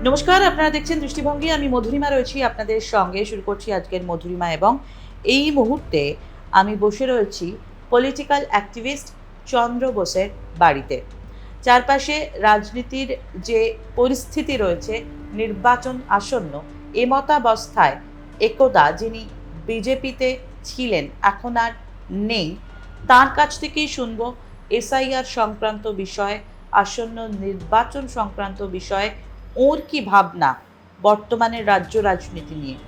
নমস্কার, আপনারা দেখছেন দৃষ্টিভঙ্গি। আমি মধুরিমা রয়েছি আপনাদের সঙ্গে। শুরু করছি আজকের মধুরিমা এবং এই মুহূর্তে আমি বসে রয়েছি পলিটিক্যাল অ্যাক্টিভিস্ট চন্দ্র বোসের বাড়িতে। চারপাশে রাজনীতির যে পরিস্থিতি রয়েছে, নির্বাচন আসন্ন, এমতাবস্থায় একদা যিনি বিজেপিতে ছিলেন এখন আর নেই, তার কাছ থেকেই শুনব এসআইআর সংক্রান্ত বিষয়, আসন্ন নির্বাচন সংক্রান্ত বিষয়ে ওর কি ভাবনা বর্তমানে রাজ্য রাজনীতি নিয়ে।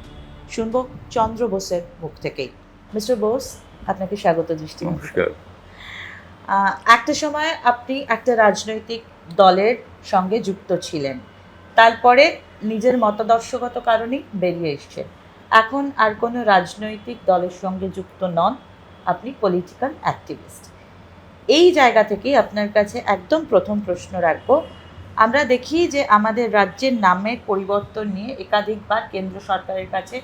শুনবো চন্দ্র বোসের মুখ থেকেই। মিস্টার বোস, আপনাকে স্বাগত দৃষ্টিভঙ্গি। একটা সময় আপনি একটা রাজনৈতিক দলের সঙ্গে যুক্ত ছিলেন, তারপরে নিজের মতাদর্শগত কারণেই বেরিয়ে এসছেন। এখন আর কোনো রাজনৈতিক দলের সঙ্গে যুক্ত নন, আপনি পলিটিক্যাল অ্যাক্টিভিস্ট। এই জায়গা থেকেই আপনার কাছে একদম প্রথম প্রশ্ন রাখবো। আমরা দেখি যে আমাদের রাজ্যের নামের পরিবর্তন নিয়ে একাধিকবার কেন্দ্র সরকারের কাছে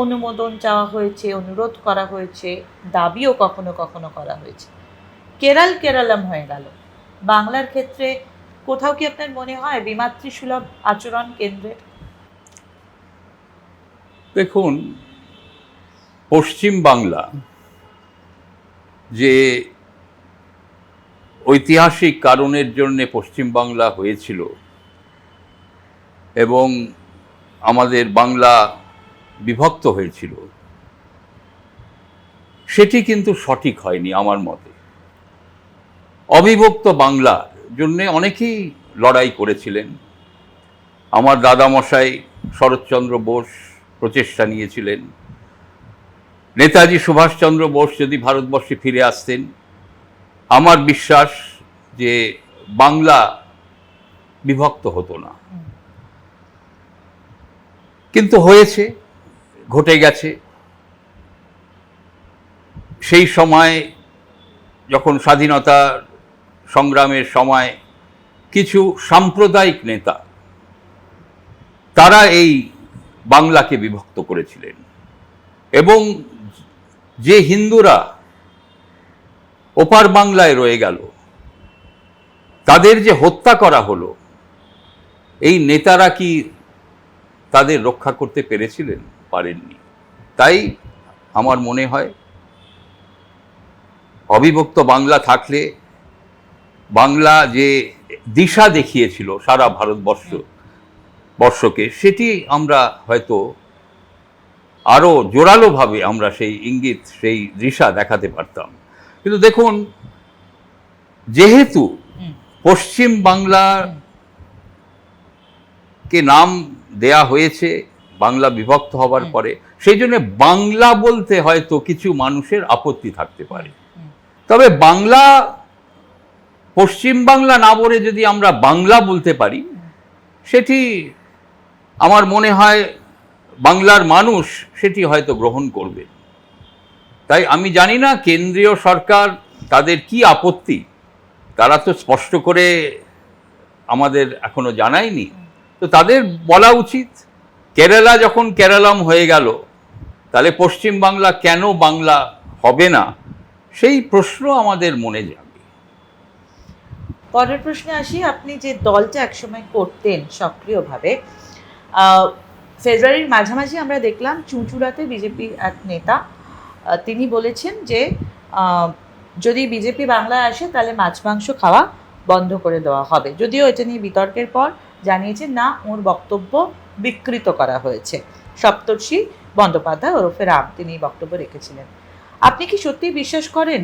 অনুমোদন চাওয়া হয়েছে, অনুরোধ করা হয়েছে, দাবিও কখনো কখনো করা হয়েছে। কেরালাম হয়ে গেল। বাংলার ক্ষেত্রে কোথাও কি আপনার মনে হয় বিমাতৃসুলভ আচরণ কেন্দ্রের? দেখুন, পশ্চিম বাংলা যে ঐতিহাসিক কারণের জন্য পশ্চিম বাংলা হয়েছিল এবং আমাদের বাংলা বিভক্ত হয়েছিল, সেটি কিন্তু সঠিক হয়নি আমার মতে। অবিভক্ত বাংলার জন্য অনেকেই লড়াই করেছিলেন। আমার দাদামশাই শরৎচন্দ্র বোস প্রচেষ্টা নিয়েছিলেন। নেতাজি সুভাষচন্দ্র বোস যদি ভারতবর্ষে ফিরে আসতেন, আমার বিশ্বাস যে বাংলা বিভক্ত হতো না। কিন্তু হয়েছে, ঘটে গেছে। সেই সময় যখন স্বাধীনতা সংগ্রামের সময় কিছু সাম্প্রদায়িক নেতা তারা এই বাংলাকে বিভক্ত করেছিলেন এবং যে হিন্দুরা ওপার বাংলায় রয়ে গেল তাদের যে হত্যা করা হলো, এই নেতারা কি তাদের রক্ষা করতে পেরেছিলেন? পারেননি। তাই আমার মনে হয় অবিভক্ত বাংলা থাকলে বাংলা যে দিশা দেখিয়েছিল সারা ভারতবর্ষকে, সেটি আমরা হয়তো আরো জোরালোভাবে আমরা সেই ইঙ্গিত, সেই দিশা দেখাতে পারতাম। কিন্তু দেখুন, যেহেতু পশ্চিম বাংলাকে নাম দেয়া হয়েছে বাংলা বিভক্ত হবার পরে, সেই জন্য বাংলা বলতে হয়তো কিছু মানুষের আপত্তি থাকতে পারে। তবে বাংলা, পশ্চিম বাংলা না বলে যদি আমরা বাংলা বলতে পারি, সেটি আমার মনে হয় বাংলার মানুষ সেটি হয়তো গ্রহণ করবে। তাই আমি জানি না কেন্দ্রীয় সরকার তাদের কি আপত্তি, তারা তো স্পষ্ট করে আমাদের এখনো জানায়নি। তো তাদের বলা উচিত, কেরালা যখন কেরালাম হয়ে গেল, তাহলে পশ্চিম বাংলা কেন বাংলা হবে না, সেই প্রশ্ন আমাদের মনে যাবে। পরের প্রশ্নে আসি। আপনি যে দলটা একসময় করতেন সক্রিয়ভাবে, ফেব্রুয়ারির মাঝামাঝি আমরা দেখলাম চুঁচুড়াতে বিজেপির এক নেতা তিনি বলেছেন যে যদি বিজেপি বাংলায় আসে তাহলে মাছ মাংস খাওয়া বন্ধ করে দেওয়া হবে। যদিও এটা নিয়ে বিতর্কের পর জানিয়েছেন না, ওর বক্তব্য বিকৃত করা হয়েছে। সপ্তর্ষি বন্দ্যোপাধ্যায় ওরফে রাম তিনি বক্তব্য রেখেছিলেন। আপনি কি সত্যি বিশ্বাস করেন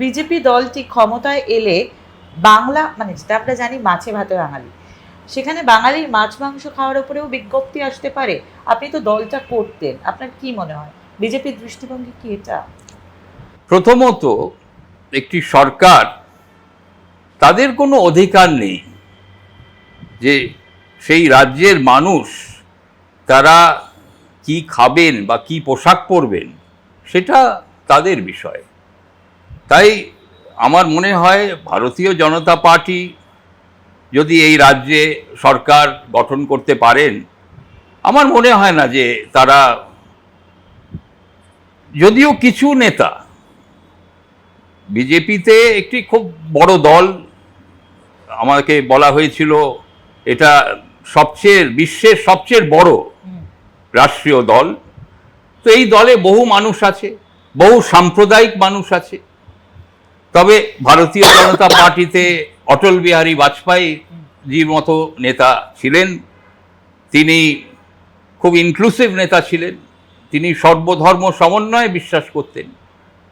বিজেপি দলটি ক্ষমতায় এলে বাংলা, মানে যেটা আমরা জানি মাছে ভাতে বাঙালি, সেখানে বাঙালির মাছ মাংস খাওয়ার উপরেও বিজ্ঞপ্তি আসতে পারে? আপনি তো দলটা করতেন, আপনার কি মনে হয় বিজেপির দৃষ্টিভঙ্গি কি এটা? প্রথমত, একটি সরকার, তাদের কোনো অধিকার নেই যে সেই রাজ্যের মানুষ তারা কি খাবেন বা কি পোশাক পরবেন, সেটা তাদের বিষয়। তাই আমার মনে হয় ভারতীয় জনতা পার্টি যদি এই রাজ্যে সরকার গঠন করতে পারেন, আমার মনে হয় না যে তারা, যদিও কিছু নেতা বিজেপিতে একটি খুব বড় দল, আমাকে বলা হয়েছিল এটা বিশ্বের সবচেয়ে বড় রাষ্ট্রীয় দল। তো এই দলে বহু মানুষ আছে, বহু সাম্প্রদায়িক মানুষ আছে। তবে ভারতীয় জনতা পার্টিতে অটল বিহারী বাজপেয়ীজির মতো নেতা ছিলেন। তিনি খুব ইনক্লুসিভ নেতা ছিলেন, তিনি সর্বধর্ম সমন্বয়ে বিশ্বাস করতেন।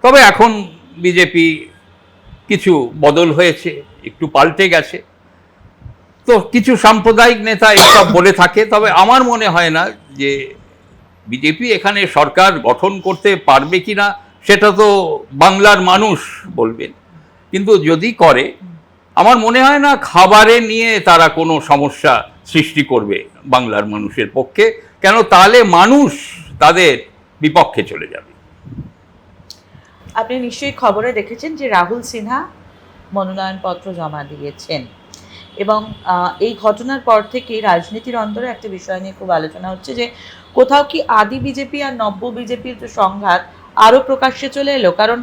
তবে এখন বিজেপি কিছু বদল হয়েছে, একটু পাল্টে গেছে, তো কিছু সাম্প্রদায়িক নেতা এসব বলে থাকে। তবে আমার মনে হয় না যে বিজেপি এখানে সরকার গঠন করতে পারবে কিনা সেটা তো বাংলার মানুষ বলবেন, কিন্তু যদি করে আমার মনে হয় না খাবারে নিয়ে তারা কোনো সমস্যা সৃষ্টি করবে বাংলার মানুষের পক্ষে, কেন তাহলে মানুষ তাদের বিপক্ষে চলে যাবে। আপনি নিশ্চয়ই খবরে দেখেছেন যে রাহুল সিনহা মনোনয়নপত্র জমা দিয়েছেন, এবং এই ঘটনার পর থেকেই রাজনীতির অন্তরে একটা বিষয় নিয়ে খুব আলোচনা হচ্ছে যে কোথাও কি আদি বিজেপি আর নব্য বিজেপির যে সংঘাত আরও প্রকাশ্যে চলে এলো। কারণ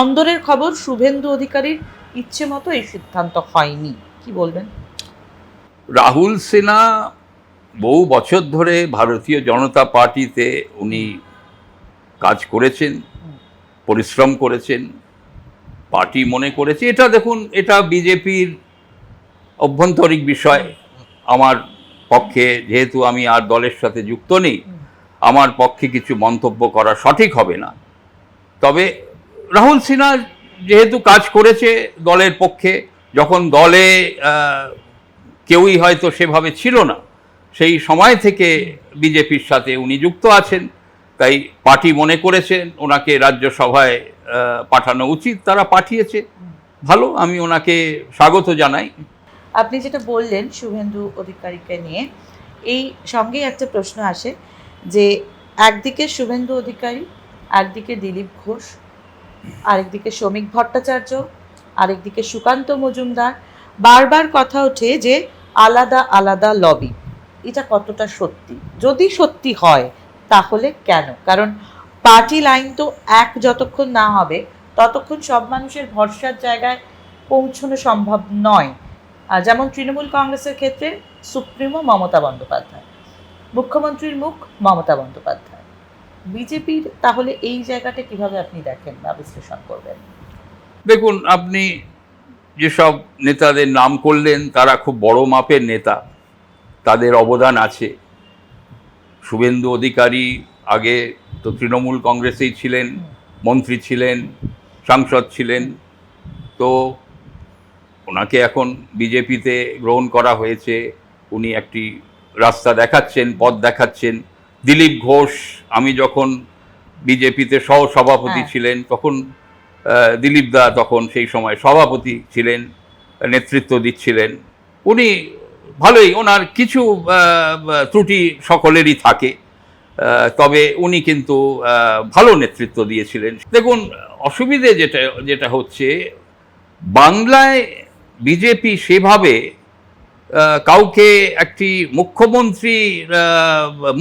অন্দরের খবর শুভেন্দু অধিকারীর ইচ্ছে মতো এই সিদ্ধান্ত হয়নি, কি বলবেন? রাহুল সিনহা বহু বছর ধরে ভারতীয় জনতা পার্টিতে উনি কাজ করেছেন, পরিশ্রম করেছেন, পার্টি মনে করেছে। এটা দেখুন, এটা বিজেপির অভ্যন্তরীণ বিষয়। আমার পক্ষে, যেহেতু আমি আর দলের সাথে যুক্ত নেই, আমার পক্ষে কিছু মন্তব্য করা সঠিক হবে না। তবে রাহুল সিনহা যেহেতু কাজ করেছে দলের পক্ষে, যখন দলে কেউই হয়তো সেভাবে ছিল না, সেই সময় থেকে বিজেপির সাথে উনি যুক্ত আছেন, তাই পার্টি মনে করেছেন ওনাকে রাজ্যসভায় পাঠানো উচিত, তারা পাঠিয়েছে। ভালো, আমি ওনাকে স্বাগত জানাই। আপনি যেটা বললেন শুভেন্দু অধিকারীকে নিয়ে, এই সঙ্গেই একটা প্রশ্ন আসে যে একদিকে শুভেন্দু অধিকারী, একদিকে দিলীপ ঘোষ, আরেকদিকে শ্রমিক ভট্টাচার্য, আরেকদিকে সুকান্ত মজুমদার। বারবার কথা ওঠে যে আলাদা আলাদা লবি। এটা কতটা সত্যি? যদি সত্যি হয় তাহলে কেন? কারণ পার্টি লাইন তো এক যতক্ষণ না হবে ততক্ষণ সব মানুষের ভরসার জায়গায় পৌঁছানো সম্ভব নয়। যেমন তৃণমূল কংগ্রেসের ক্ষেত্রে সুপ্রিমো মমতা বন্দ্যোপাধ্যায়, মুখ্যমন্ত্রীর মুখ মমতা বন্দ্যোপাধ্যায়। বিজেপির তাহলে এই জায়গাটা কিভাবে আপনি দেখেন বা বিশ্লেষণ করবেন? দেখুন, আপনি যেসব নেতাদের নাম করলেন তারা খুব বড় মাপের নেতা, তাদের অবদান আছে। শুভেন্দু অধিকারী আগে তো তৃণমূল কংগ্রেসেই ছিলেন, মন্ত্রী ছিলেন, সাংসদ ছিলেন, তো ওনাকে এখন বিজেপিতে গ্রহণ করা হয়েছে, উনি একটি রাস্তা দেখাচ্ছেন, পথ দেখাচ্ছেন। দিলীপ ঘোষ, আমি যখন বিজেপিতে সহসভাপতি ছিলেন তখন দিলীপ দা তখন সেই সময় সভাপতি ছিলেন, নেতৃত্ব দিচ্ছিলেন। উনি ভালোই, ওনার কিছু ত্রুটি সকলেরই থাকে, তবে উনি কিন্তু ভালো নেতৃত্ব দিয়েছিলেন। দেখুন, অসুবিধে যেটা হচ্ছে, বাংলায় বিজেপি সেভাবে কাউকে একটি মুখ্যমন্ত্রী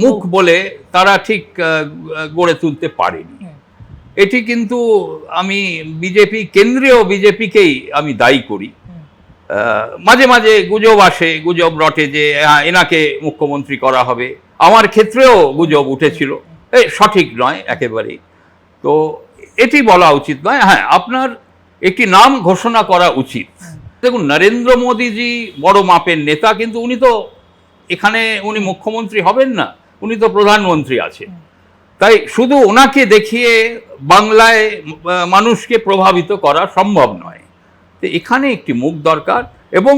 মুখ বলে তারা ঠিক গড়ে তুলতে পারেনি। এটি কিন্তু আমি কেন্দ্রীয় বিজেপিকেই আমি দায়ী করি। মাঝে মাঝে গুজব আসে, গুজব রটে যে এনাকে মুখ্যমন্ত্রী করা হবে। আমার ক্ষেত্রেও গুজব উঠেছিল, সঠিক নয় একেবারেই। তো এটি বলা উচিত নয়। হ্যাঁ, আপনার একটি নাম ঘোষণা করা উচিত। দেখুন, নরেন্দ্র মোদীজি বড় মাপের নেতা, কিন্তু উনি তো এখানে উনি মুখ্যমন্ত্রী হবেন না, উনি তো প্রধানমন্ত্রী আছেন। তাই শুধু ওনাকে দেখিয়ে বাংলায় মানুষকে প্রভাবিত করা সম্ভব নয়। তো এখানে একটি মুখ দরকার, এবং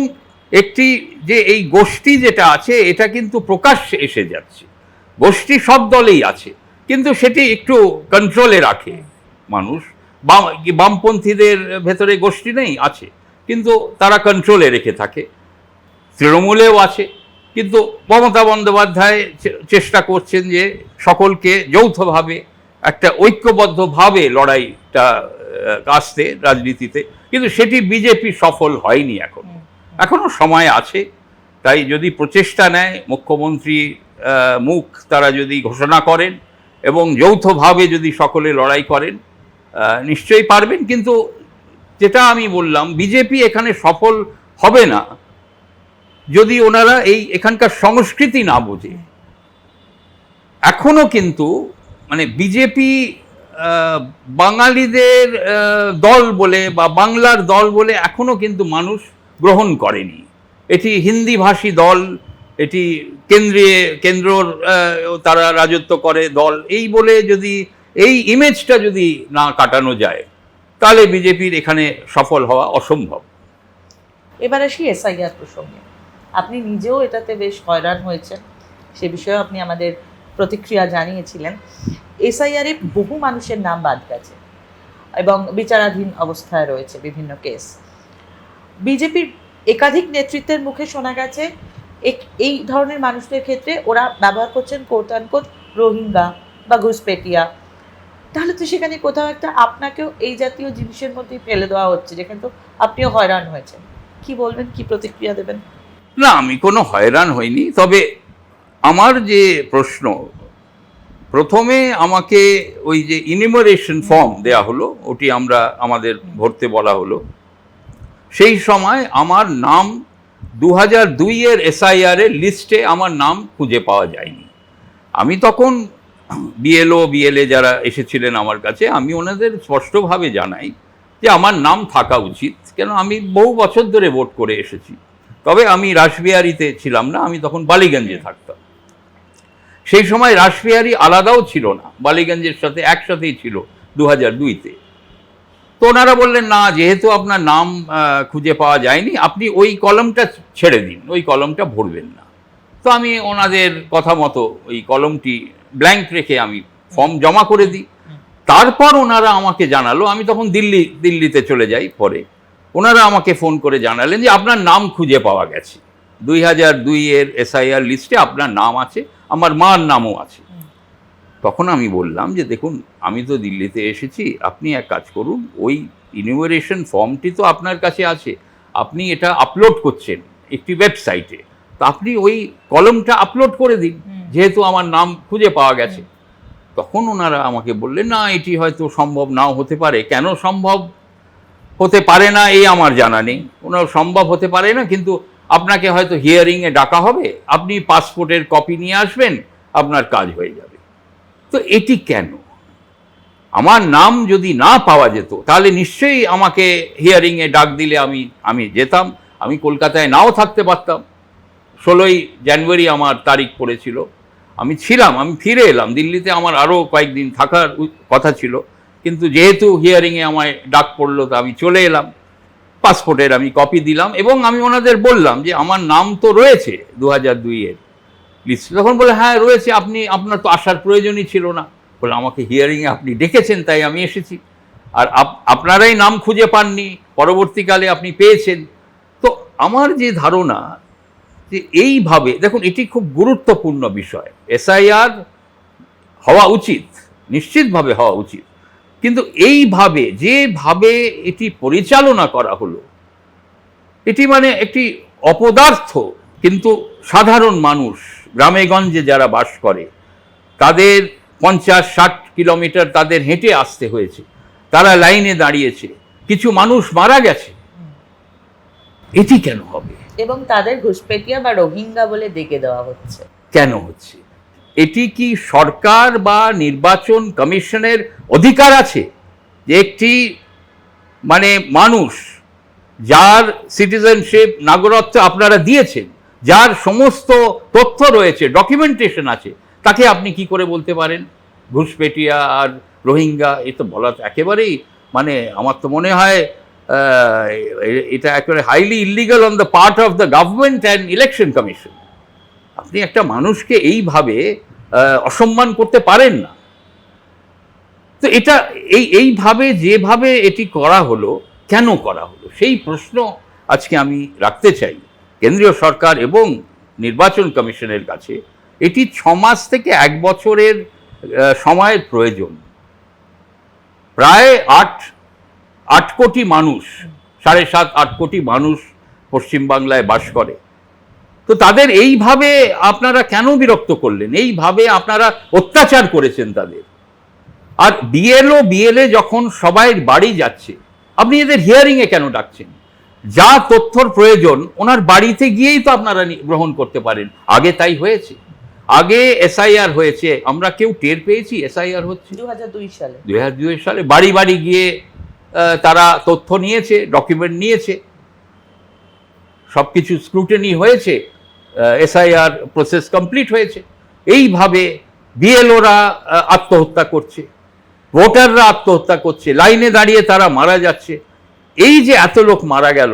একটি যে এই গোষ্ঠী যেটা আছে এটা কিন্তু প্রকাশ্যে এসে যাচ্ছে। গোষ্ঠী সব দলেই আছে, কিন্তু সেটি একটু কন্ট্রোলে রাখে মানুষ। বামপন্থীদের ভেতরে গোষ্ঠী নেই, আছে, কিন্তু তারা কন্ট্রোলে রেখে থাকে। তৃণমূলেও আছে, কিন্তু মমতা বন্দ্যোপাধ্যায় চেষ্টা করছেন যে সকলকে যৌথভাবে একটা ঐক্যবদ্ধভাবে লড়াইটা আসতে রাজনীতিতে, কিন্তু সেটি বিজেপি সফল হয়নি এখনো সময় আছে। তাই যদি প্রচেষ্টা নেয়, মুখ্যমন্ত্রী মুখ তারা যদি ঘোষণা করেন এবং যৌথভাবে যদি সকলে লড়াই করেন, নিশ্চয়ই পারবেন। কিন্তু যেটা আমি বললাম, বিজেপি এখানে সফল হবে না, যদি ওনারা এখানকার সংস্কৃতি না বোঝে, এখনো কিন্তু মানে বিজেপি বাঙালিদের দল বলে বা বাংলার দল বলে এখনো কিন্তু মানুষ গ্রহণ করেনি। এটি হিন্দি ভাষী দল, এটি কেন্দ্রর তারা রাজত্ব করে দল, এই বলে যদি এই ইমেজটা যদি না কাটানো যায়, তাহলে বিজেপির এখানে সফল হওয়া অসম্ভব। এবার আসি এসআইআর প্রসঙ্গে। আপনি নিজেও এটাতে বেশ হয়রান হয়েছেন, সে বিষয়ে আপনি আমাদের প্রতিক্রিয়া জানিয়েছিলেন। এসআইআরে বহু মানুষের নাম বাদ গেছে এবং বিচারাধীন অবস্থায় রয়েছে বিভিন্ন কেস। বিজেপির একাধিক নেতৃত্বের মুখে শোনা গেছে এই ধরনের মানুষদের ক্ষেত্রে ওরা ব্যবহার করছেন কোট আনকোট রোহিঙ্গা বা ঘুষপেটিয়া। তাহলে তো সেখানে কোথাও একটা আপনাকেও এই জাতীয় জিনিসের মধ্যেই ফেলে দেওয়া হচ্ছে, যেখানে তো আপনিও হয়রান হয়েছেন। কি বলবেন, কি প্রতিক্রিয়া দেবেন? না, আমি কোনো হয়রান হইনি। তবে আমার যে প্রশ্ন, প্রথমে আমাকে ওই যে ইনিমারেশন ফর্ম দেয়া হলো, ওটি আমাদের ভরতে বলা হলো। সেই সময় আমার নাম 2002 এসআইআর এর লিস্টে আমার নাম খুঁজে পাওয়া যায়নি। আমি তখন বিএলএ যারা এসেছিলেন আমার কাছে, আমি ওনাদের স্পষ্টভাবে জানাই যে আমার নাম থাকা উচিত, কেন আমি বহু বছর ধরে ভোট করে এসেছি। তবে আমি রাসবিহারীতে ছিলাম না, আমি তখন বালিগঞ্জে থাকতাম। সেই সময় রাসবিহারী আলাদাও ছিল না, বালিগঞ্জের সাথে একসাথেই ছিল 2002-তে। তো ওনারা বললেন, না, যেহেতু আপনার নাম খুঁজে পাওয়া যায়নি, আপনি ওই কলমটা ছেড়ে দিন, ওই কলমটা ভরবেন না। তো আমি ওনাদের কথা মতো ওই কলমটি ব্ল্যাঙ্ক রেখে আমি ফর্ম জমা করে দিই। তারপর ওনারা আমাকে জানালো, আমি তখন দিল্লিতে চলে যাই। পরে ওনারা আমাকে ফোন করে জানালেন যে আপনার নাম খুঁজে পাওয়া গেছে, 2002 এসআইআর লিস্টে আপনার নাম আছে, আমার মার নামও আছে। তখন আমি বললাম যে দেখুন, আমি তো দিল্লিতে এসেছি, আপনি এক কাজ করুন, ওই ইনিমারেশন ফর্মটি তো আপনার কাছে আছে, আপনি এটা আপলোড করছেন একটি ওয়েবসাইটে, তো আপনি ওই কলমটা আপলোড করে দিন, যেহেতু আমার নাম খুঁজে পাওয়া গেছে। তখন ওনারা আমাকে বললেন, না, এটি হয়তো সম্ভব নাও হতে পারে। কেন সম্ভব হতে পারে না এই আমার জানা নেই। ওনার সম্ভব হতে পারে না, কিন্তু আপনাকে হয়তো হিয়ারিংয়ে ডাকা হবে, আপনি পাসপোর্টের কপি নিয়ে আসবেন, আপনার কাজ হয়ে যাবে। তো এটি কেন? আমার নাম যদি না পাওয়া যেত, তাহলে নিশ্চয়ই আমাকে হিয়ারিংয়ে ডাক দিলে আমি যেতাম, আমি কলকাতায় নাও থাকতে পারতাম। 16ই জানুয়ারি আমার তারিখ পড়েছিল, আমি ছিলাম, আমি ফিরে এলাম। দিল্লিতে আমার আরও কয়েকদিন থাকার কথা ছিল, কিন্তু যেহেতু হিয়ারিংয়ে আমায় ডাক পড়লো, তো আমি চলে এলাম। পাসপোর্টের আমি কপি দিলাম এবং আমি ওনাদের বললাম যে আমার নাম তো রয়েছে 2002 লিস্ট। তখন বলে, হ্যাঁ রয়েছে, আপনার তো আসার প্রয়োজনই ছিল না। বলে, আমাকে হিয়ারিংয়ে আপনি ডেকেছেন, তাই আমি এসেছি, আর আপনারাই নাম খুঁজে পাননি, পরবর্তীকালে আপনি পেয়েছেন। তো আমার যে ধারণা যে এইভাবে, দেখুন, এটি খুব গুরুত্বপূর্ণ বিষয়, এসআইআর হওয়া উচিত, নিশ্চিতভাবে হওয়া উচিত, কিন্তু এইভাবে যেভাবে এটি পরিচালনা করা হলো, এটি মানে একটি অপদার্থ। কিন্তু সাধারণ মানুষ, গ্রামে গঞ্জে যারা বাস করে, তাদের 50-60 কিলোমিটার তাদের হেঁটে আসতে হয়েছে, তারা লাইনে দাঁড়িয়েছে, কিছু মানুষ মারা গেছে। এটি কেন হবে? এবং তাদের ঘুষপেটিয়া বা রোহিঙ্গা বলে ডেকে দেওয়া হচ্ছে। কেন হচ্ছে? এটি কি সরকার বা নির্বাচন কমিশনের অধিকার আছে যে একটি মানে মানুষ, যার সিটিজেনশিপ, নাগরিকত্ব আপনারা দিয়েছেন, যার সমস্ত তথ্য রয়েছে, ডকুমেন্টেশন আছে, তাকে আপনি কি করে বলতে পারেন ঘুষপেটিয়া আর রোহিঙ্গা? এ তো বলা একেবারেই, মানে আমার তো মনে হয় এটা একেবারে highly illegal on the part of the government and election commission. আপনি একটা মানুষকে এইভাবে অসম্মান করতে পারেন না। তো এটা এইভাবে যেভাবে এটি করা হলো, কেন করা হলো, সেই প্রশ্ন আজকে আমি রাখতে চাই কেন্দ্রীয় সরকার এবং নির্বাচন কমিশনের কাছে। এটি 6 মাস থেকে 1 বছরের সময়ের প্রয়োজন। প্রায় 8 কোটি মানুষ, 7.5-8 কোটি মানুষ পশ্চিমবাংলায় বাস করে। তো তাদের এইভাবে আপনারা কেন বিরক্ত করলেন? এইভাবে আপনারা অত্যাচার করেছেন তাদের। আর বিএলএ যখন সবাই বাড়ি যাচ্ছে, আপনি এদের হিয়ারিংয়ে কেন ডাকছেন? যা তথ্যর প্রয়োজন ওনার বাড়িতে গিয়েই তো আপনারা গ্রহণ করতে পারেন। আগে তাই হয়েছে, আগে এসআইআর হয়েছে, আমরা কেউ টের পেয়েছি এসআইআর হচ্ছে? 2002 সালে 2002 সালে বাড়ি বাড়ি গিয়ে তারা তথ্য নিয়েছে, ডকুমেন্ট নিয়েছে, সবকিছু স্ক্রুটিনি হয়েছে, এসআইআর প্রসেস কমপ্লিট হয়েছে। এইভাবে বিএলওরা আত্মহত্যা করছে, ভোটাররা আত্মহত্যা করছে, লাইনে দাঁড়িয়ে তারা মারা যাচ্ছে। এই যে এত লোক মারা গেল,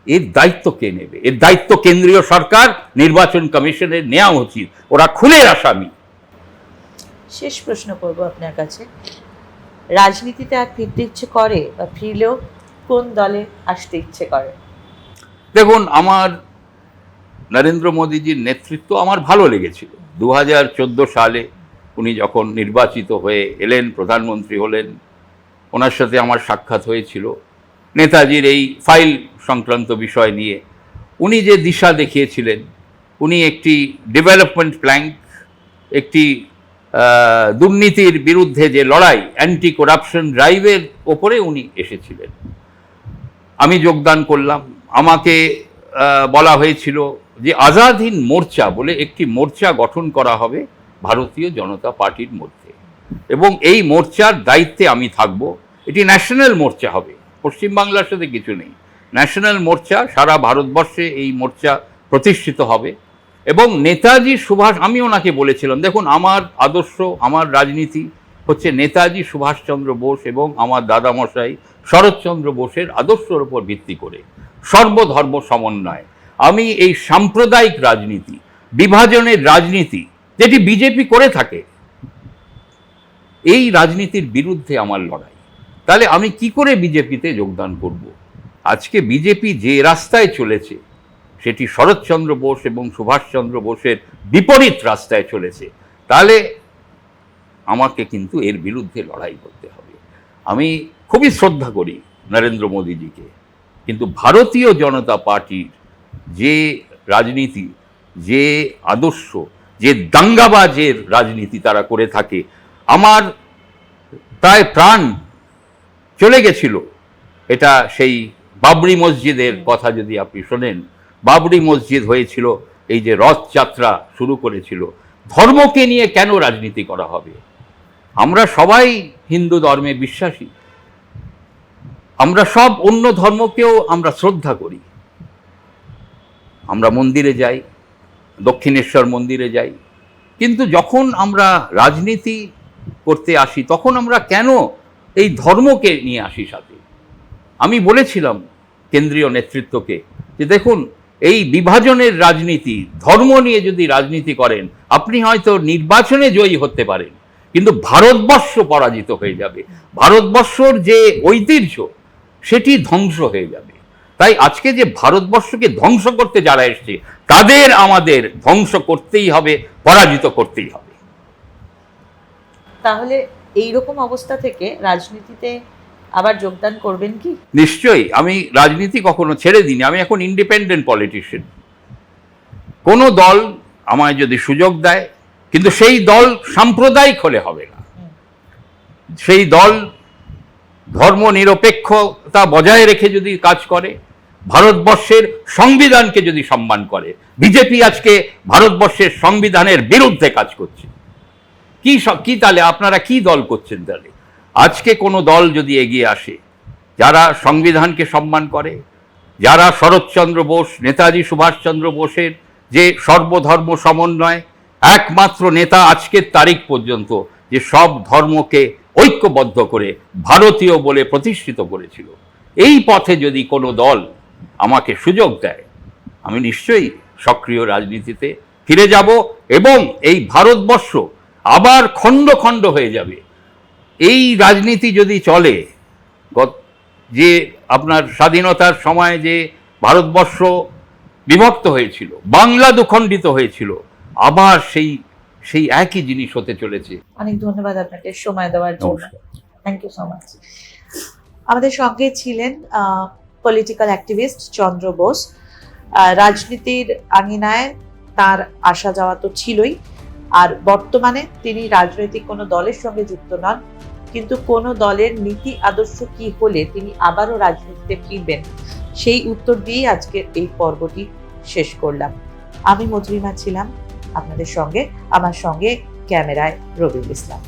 এর দায়িত্ব কে নেবে? এর দায়িত্ব কেন্দ্রীয় সরকার, নির্বাচন কমিশনের নেওয়া উচিত। ওরা খুনের আসামি। শেষ প্রশ্ন করব আপনার কাছে, রাজনীতিতে আর ফিরতে ইচ্ছে করে, বা ফিরলেও কোন দলে আসতে ইচ্ছে করে? দেখুন, আমার নরেন্দ্র মোদীজির নেতৃত্ব আমার ভালো লেগেছিল। 2014 সালে উনি যখন নির্বাচিত হয়ে এলেন, প্রধানমন্ত্রী হলেন, ওনার সাথে আমার সাক্ষাৎ হয়েছিল নেতাজির এই ফাইল সংক্রান্ত বিষয় নিয়ে। উনি যে দিশা দেখিয়েছিলেন, উনি একটি ডেভেলপমেন্ট প্ল্যান, একটি দুর্নীতির বিরুদ্ধে যে লড়াই, অ্যান্টি করাপশন ড্রাইভের ওপরে উনি এসেছিলেন। আমি যোগদান করলাম। আমাকে বলা হয়েছিল যে আজাদ হিন্দ মোর্চা বলে একটি মোর্চা গঠন করা হবে ভারতীয় জনতা পার্টির মধ্যে, এবং এই মোর্চার দায়িত্বে আমি থাকব। এটি ন্যাশনাল মোর্চা হবে, পশ্চিমবাংলার সাথে কিছু নেই, ন্যাশনাল মোর্চা, সারা ভারতবর্ষে এই মোর্চা প্রতিষ্ঠিত হবে। এবং নেতাজি সুভাষ, আমি ওনাকে বলেছিলাম, দেখুন আমার আদর্শ, আমার রাজনীতি হচ্ছে নেতাজি সুভাষচন্দ্র বোস এবং আমার দাদামশাই শরৎচন্দ্র বোসের আদর্শের উপর ভিত্তি করে সর্বধর্ম সমন্বয়। আমি এই সাম্প্রদায়িক রাজনীতি, বিভাজনের রাজনীতি যেটি বিজেপি করে থাকে, এই রাজনীতির বিরুদ্ধে আমার লড়াই। তাহলে আমি কি করে বিজেপিতে যোগদান করব? আজকে বিজেপি যে রাস্তায় চলেছে সেটি শরৎচন্দ্র বোস এবং সুভাষচন্দ্র বোসের বিপরীত রাস্তায় চলেছে। তাহলে আমাকে কিন্তু এর বিরুদ্ধে লড়াই করতে হবে। আমি খুবই শ্রদ্ধা করি নরেন্দ্র মোদীজিকে, কিন্তু ভারতীয় জনতা পার্টির যে রাজনীতি, যে আদর্শ, যে দাঙ্গাবাজের রাজনীতি তারা করে থাকে, আমার প্রায় প্রাণ চলে গেছিল। এটা সেই বাবরি মসজিদের কথা যদি আপনি শোনেন, বাবরি মসজিদ হয়েছিল, এই যে রথযাত্রা শুরু করেছিল, ধর্মকে নিয়ে কেন রাজনীতি করা হবে? আমরা সবাই হিন্দু ধর্মে বিশ্বাসী, আমরা সব অন্য ধর্মকেও আমরা শ্রদ্ধা করি, আমরা মন্দিরে যাই, দক্ষিণেশ্বর মন্দিরে যাই, কিন্তু যখন আমরা রাজনীতি করতে আসি তখন আমরা কেন এই ধর্মকে নিয়ে আসি সাথে? আমি বলেছিলাম কেন্দ্রীয় নেতৃত্বকে যে দেখুন, এই বিভাজনের রাজনীতি, ধর্ম নিয়ে যদি রাজনীতি করেন, আপনি হয়তো নির্বাচনে জয়ী হতে পারেন, কিন্তু ভারতবর্ষ পরাজিত হয়ে যাবে, ভারতবর্ষর যে ঐতিহ্য সেটি ধ্বংস হয়ে যাবে। তাই আজকে যে ভারতবর্ষকে ধ্বংস করতে যারা এসছে, তাদের আমাদের ধ্বংস করতেই হবে, পরাজিত করতেই হবে। তাহলে এই রকম অবস্থা থেকে রাজনীতিতে আবার যোগদান করবেন কি? নিশ্চয়ই, আমি রাজনীতি কখনো ছেড়ে দিইনি। আমি এখন ইন্ডিপেন্ডেন্ট পলিটিশিয়ান। কোনো দল আমায় যদি সুযোগ দেয়, কিন্তু সেই দল সাম্প্রদায়িক হলে হবে না, সেই দল ধর্ম নিরপেক্ষতা বজায় রেখে যদি কাজ করে, ভারতবর্ষের সংবিধানকে যদি সম্মান করে। বিজেপি আজকে ভারতবর্ষের সংবিধানের বিরুদ্ধে কাজ করছে। কি তাহলে আপনারা কি দল করছেন? তাহলে আজকে কোনো দল যদি এগিয়ে আসে যারা সংবিধানকে সম্মান করে, যারা শরৎচন্দ্র বোস, নেতাজি সুভাষচন্দ্র বোসের যে সর্বধর্ম সমন্বয়, একমাত্র নেতা আজকের তারিখ পর্যন্ত যে সব ধর্মকে ঐক্যবদ্ধ করে ভারতীয় বলে প্রতিষ্ঠিত করেছিল, এই পথে যদি কোনো দল আমাকে সুযোগ দেয়, আমি নিশ্চয়ই সক্রিয় রাজনীতিতে ফিরে যাব, এবং এই ভারতবর্ষ আবার খণ্ড খণ্ড হয়ে যাবে। এই রাজনীতি যদি চলে, যে আপনার স্বাধীনতার সময় যে ভারতবর্ষ বিভক্ত হয়েছিল, বাংলা দুখণ্ডিত হয়েছিল, আবার সেই একই জিনিস হতে চলেছে। অনেক ধন্যবাদ আপনাকে সময় দেওয়ার জন্য। Thank you so much. আমাদের সঙ্গে ছিলেন পলিটিক্যাল অ্যাক্টিভিস্ট চন্দ্র বোস। রাজনীতির আঙিনায় তার আসা যাওয়া তো ছিলই, আর বর্তমানে তিনি রাজনৈতিক কোনো দলের সঙ্গে যুক্ত নন, কিন্তু কোন দলের নীতি আদর্শ কি হলে তিনি আবারও রাজনীতিতে ফিরবেন, সেই উত্তর দিয়ে আজকের এই পর্বটি শেষ করলাম। আমি মধুরিমা ছিলাম আপনাদের সঙ্গে, আমার সঙ্গে ক্যামেরায় রবিউল ইসলাম।